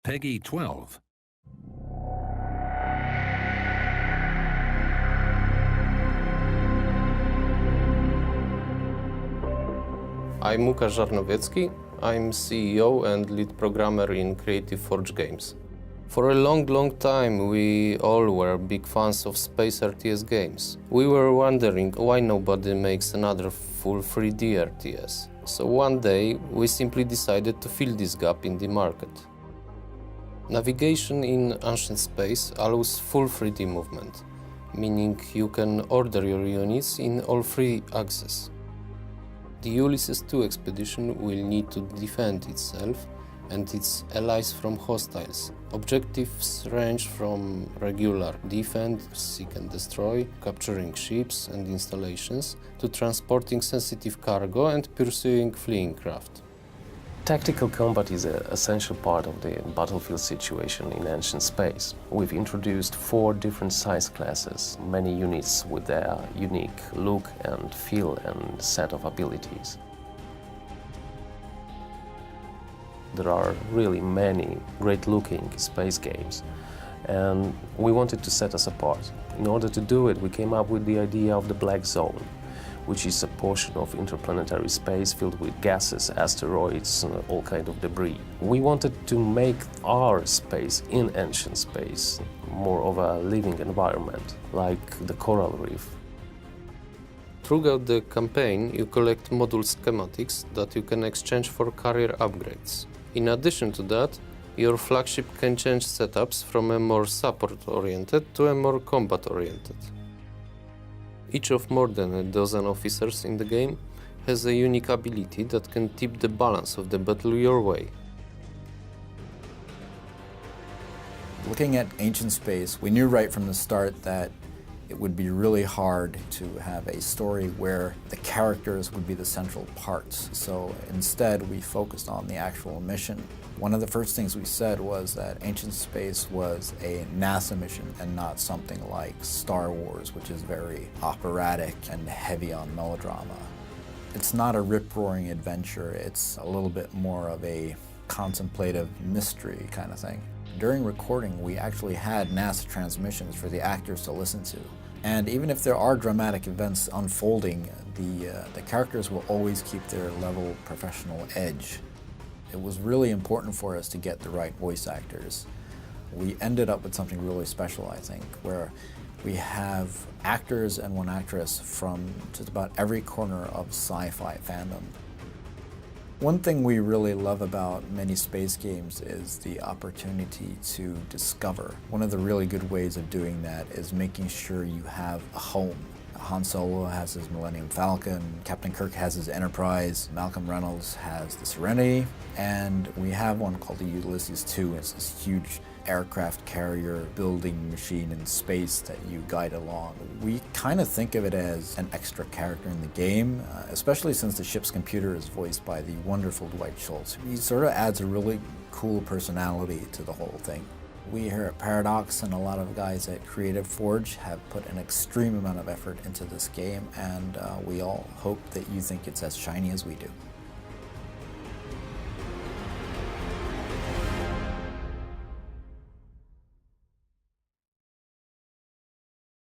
Peggy 12. I'm Łukasz Żarnowiecki. I'm CEO and lead programmer in Creative Forge Games. For a long time, we all were big fans of space RTS games. We were wondering why nobody makes another full 3D RTS. So one day, we simply decided to fill this gap in the market. Navigation in ancient space allows full 3D movement, meaning you can order your units in all three axes. The Ulysses II expedition will need to defend itself and its allies from hostiles. Objectives range from regular defend, seek and destroy, capturing ships and installations, to transporting sensitive cargo and pursuing fleeing craft. Tactical combat is an essential part of the battlefield situation in ancient space. We've introduced 4 different size classes, many units with their unique look and feel and set of abilities. There are really many great-looking space games, and we wanted to set us apart. In order to do it, we came up with the idea of the Black Zone, which is a portion of interplanetary space filled with gases, asteroids, and all kind of debris. We wanted to make our space in ancient space more of a living environment, like the coral reef. Throughout the campaign, you collect module schematics that you can exchange for carrier upgrades. In addition to that, your flagship can change setups from a more support-oriented to a more combat-oriented. Each of more than a dozen officers in the game has a unique ability that can tip the balance of the battle your way. Looking at ancient space, we knew right from the start that it would be really hard to have a story where the characters would be the central parts. So instead, we focused on the actual mission. One of the first things we said was that ancient space was a NASA mission and not something like Star Wars, which is very operatic and heavy on melodrama. It's not a rip-roaring adventure, it's a little bit more of a contemplative mystery kind of thing. During recording, we actually had NASA transmissions for the actors to listen to. And even if there are dramatic events unfolding, the characters will always keep their level professional edge. It was really important for us to get the right voice actors. We ended up with something really special, I think, where we have actors and one actress from just about every corner of sci-fi fandom. One thing we really love about many space games is the opportunity to discover. One of the really good ways of doing that is making sure you have a home. Han Solo has his Millennium Falcon, Captain Kirk has his Enterprise, Malcolm Reynolds has the Serenity, and we have one called the Ulysses II. It's this huge aircraft carrier building machine in space that you guide along. We kind of think of it as an extra character in the game, especially since the ship's computer is voiced by the wonderful Dwight Schultz. He sort of adds a really cool personality to the whole thing. We here at Paradox and a lot of guys at Creative Forge have put an extreme amount of effort into this game, and we all hope that you think it's as shiny as we do.